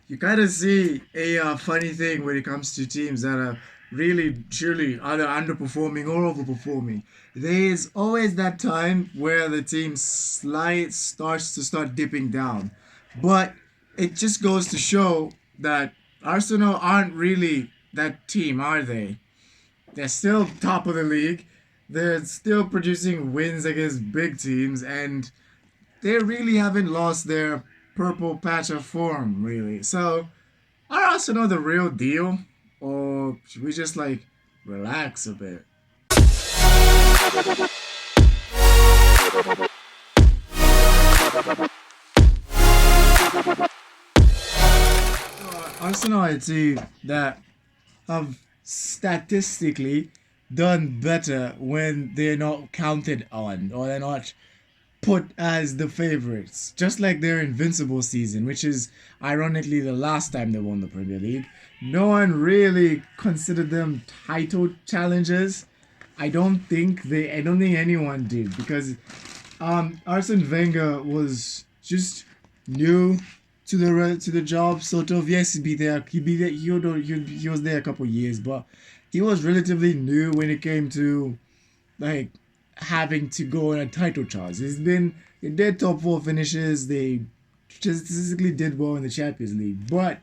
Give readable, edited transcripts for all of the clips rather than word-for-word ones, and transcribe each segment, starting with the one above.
you kind of see a funny thing when it comes to teams that are really, truly either underperforming or overperforming. There's always that time where the team starts to start dipping down. But it just goes to show that Arsenal aren't really that team, are they? They're still top of the league. They're still producing wins against big teams, and they really haven't lost their purple patch of form, really. So, are Arsenal the real deal? Or should we just like relax a bit? Arsenal are a team that have statistically done better when they're not counted on or they're not put as the favorites, just like their invincible season, which is ironically the last time they won the Premier League. No one really considered them title challengers. I don't think anyone did because Arsene Wenger was just new to the job. Sort of, yes, he'd be there. He'd be there. He was there a couple of years, but he was relatively new when it came to like having to go on a title charge. It's been in their top four finishes. They just statistically did well in the Champions League, but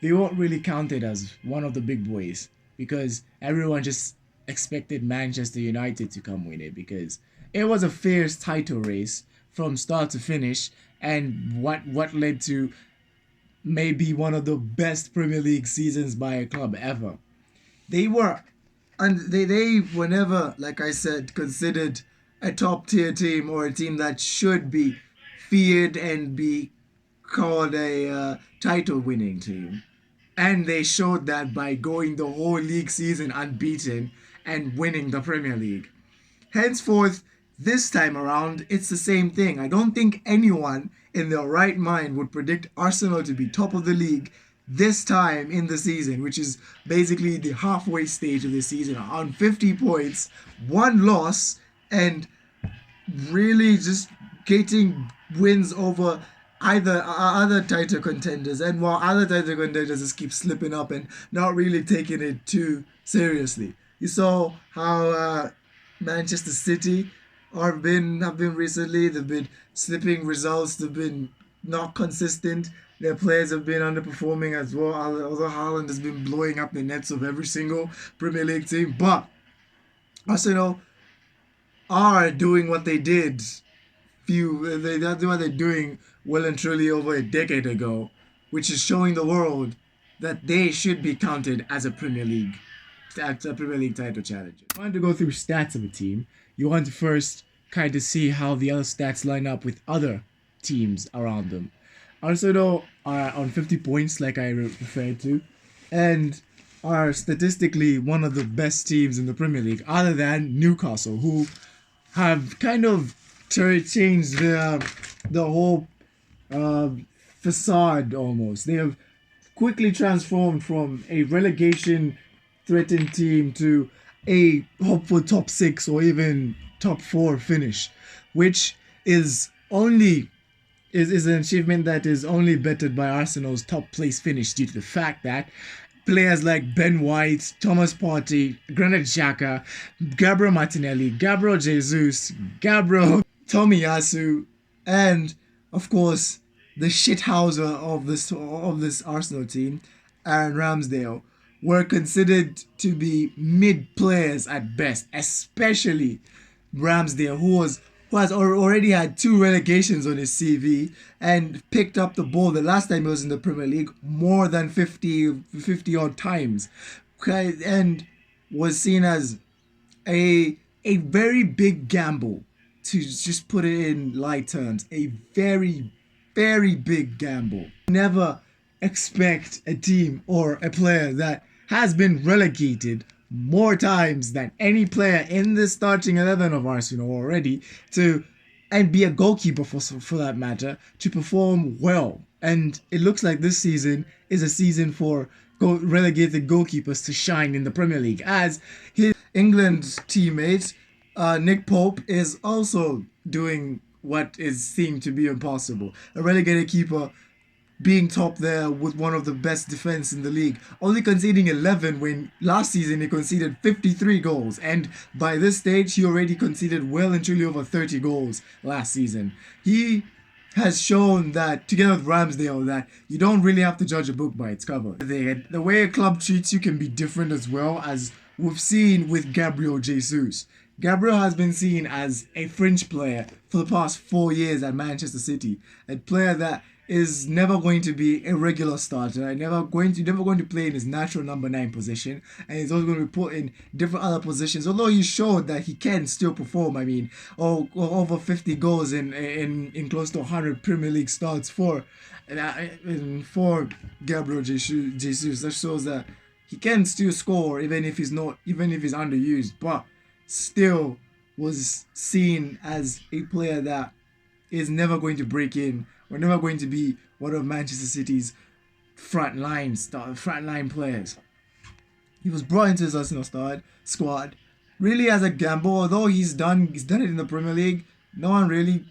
they weren't really counted as one of the big boys because everyone just expected Manchester United to come win it because it was a fierce title race from start to finish, and what led to maybe one of the best Premier League seasons by a club ever. They were and they were never, like I said, considered a top tier team or a team that should be feared and be called a title winning team. And they showed that by going the whole league season unbeaten and winning the Premier League. Henceforth, this time around, it's the same thing. I don't think anyone in their right mind would predict Arsenal to be top of the league this time in the season, which is basically the halfway stage of the season, on 50 points, one loss, and really just getting wins over either other title contenders, and while other title contenders just keep slipping up and not really taking it too seriously. You saw how Manchester City have been recently. They've been slipping results. They've been not consistent. Their players have been underperforming as well. Although Haaland has been blowing up the nets of every single Premier League team, but Arsenal are doing what they did that's what they're doing well and truly over a decade ago, which is showing the world that they should be counted as a Premier League title challenger. If you want to go through stats of a team, you want to first kind of see how the other stats line up with other teams around them. Arsenal are on 50 points, like I referred to, and are statistically one of the best teams in the Premier League, other than Newcastle, who have kind of changed the whole uh, facade almost. They have quickly transformed from a relegation threatened team to a hopeful top six or even top four finish, which is an achievement that is only bettered by Arsenal's top place finish due to the fact that players like Ben White, Thomas Partey, Granit Xhaka, Gabriel Martinelli, Gabriel Jesus, Gabriel Tomiyasu, and of course the shithouser of this Arsenal team, Aaron Ramsdale, were considered to be mid players at best, especially Ramsdale, who has already had two relegations on his CV and picked up the ball the last time he was in the Premier League more than 50 odd times, okay, and was seen as a very big gamble, to just put it in light terms, a very big gamble. Never expect a team or a player that has been relegated more times than any player in the starting 11 of Arsenal already to, and be a goalkeeper for that matter, to perform well. And it looks like this season is a season for relegated goalkeepers to shine in the Premier League, as his England teammate Nick Pope is also doing what is seen to be impossible. A relegated keeper being top there with one of the best defense in the league, only conceding 11 when last season he conceded 53 goals, and by this stage he already conceded well and truly over 30 goals last season. He has shown that, together with Ramsdale, that you don't really have to judge a book by its cover. The way a club treats you can be different as well, as we've seen with Gabriel Jesus. Gabriel has been seen as a fringe player for the past 4 years at Manchester City, a player that is never going to be a regular starter, never going to play in his natural number 9 position, and he's always going to be put in different other positions. Although he showed that he can still perform. I mean, over 50 goals in close to 100 Premier League starts for Gabriel Jesus. That shows that he can still score even if he's underused, but still was seen as a player that is never going to break in. We're never going to be one of Manchester City's frontline players. He was brought into his Arsenal squad really as a gamble. Although he's done it in the Premier League, no one really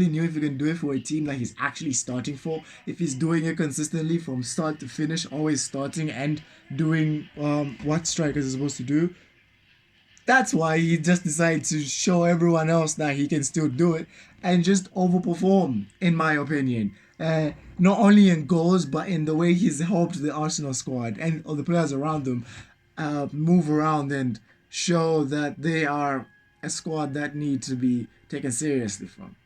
knew if he can do it for a team that he's actually starting for. If he's doing it consistently from start to finish, always starting and doing what strikers are supposed to do. That's why he just decided to show everyone else that he can still do it and just overperform, in my opinion. Not only in goals, but in the way he's helped the Arsenal squad and all the players around him move around and show that they are a squad that need to be taken seriously from.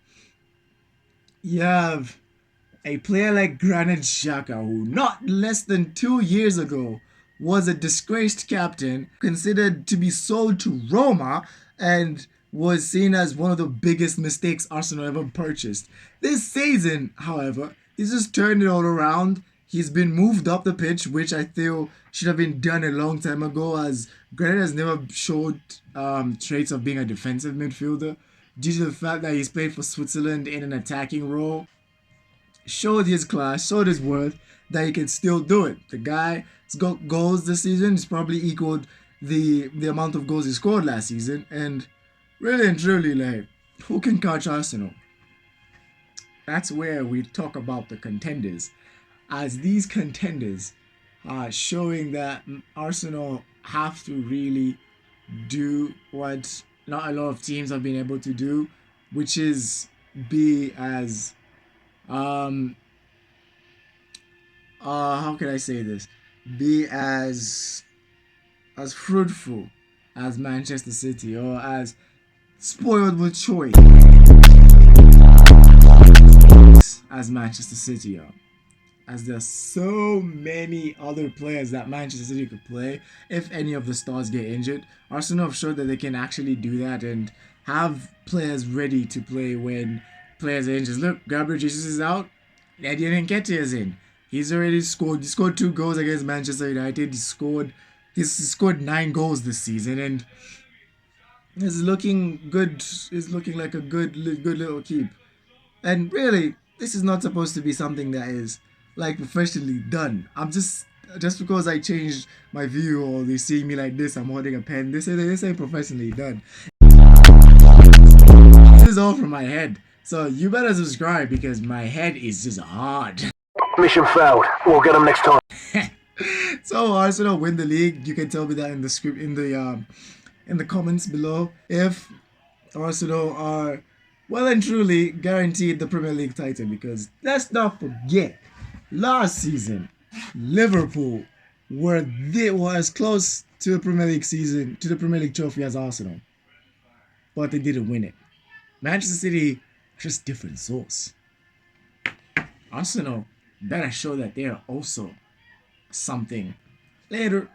You have a player like Granit Xhaka, who not less than 2 years ago was a disgraced captain, considered to be sold to Roma, and was seen as one of the biggest mistakes Arsenal ever purchased. This season, however, he's just turned it all around. He's been moved up the pitch, which I feel should have been done a long time ago, as Granit has never showed traits of being a defensive midfielder, due to the fact that he's played for Switzerland in an attacking role. Showed his class, showed his worth, that he can still do it. The guy has got goals this season. He's probably equaled the amount of goals he scored last season. And really and truly, like, who can catch Arsenal? That's where we talk about the contenders. As these contenders are showing that Arsenal have to really do what not a lot of teams have been able to do, which is be as how can I say this? Be as fruitful as Manchester City, or as spoiled with choice as Manchester City are. As there's so many other players that Manchester City could play if any of the stars get injured. Arsenal have showed that they can actually do that and have players ready to play when players are injured. Look, Gabriel Jesus is out. Eddie Nketiah is in. He's already scored. He scored 2 goals against Manchester United. He's scored 9 goals this season, and it's looking good. It's looking like a good little keep. And really, this is not supposed to be something that is like professionally done. I'm just because I changed my view, or they see me like this, I'm holding a pen. This ain't professionally done. This is all from my head. So you better subscribe because my head is just hard. Mission failed. We'll get them next time. So Arsenal win the league. You can tell me that in the script, in the comments below, if Arsenal are well and truly guaranteed the Premier League title. Because let's not forget, last season Liverpool were as close to the Premier League trophy as Arsenal, but they didn't win it. Manchester City, just different sauce. Arsenal better show that they are also something. Later.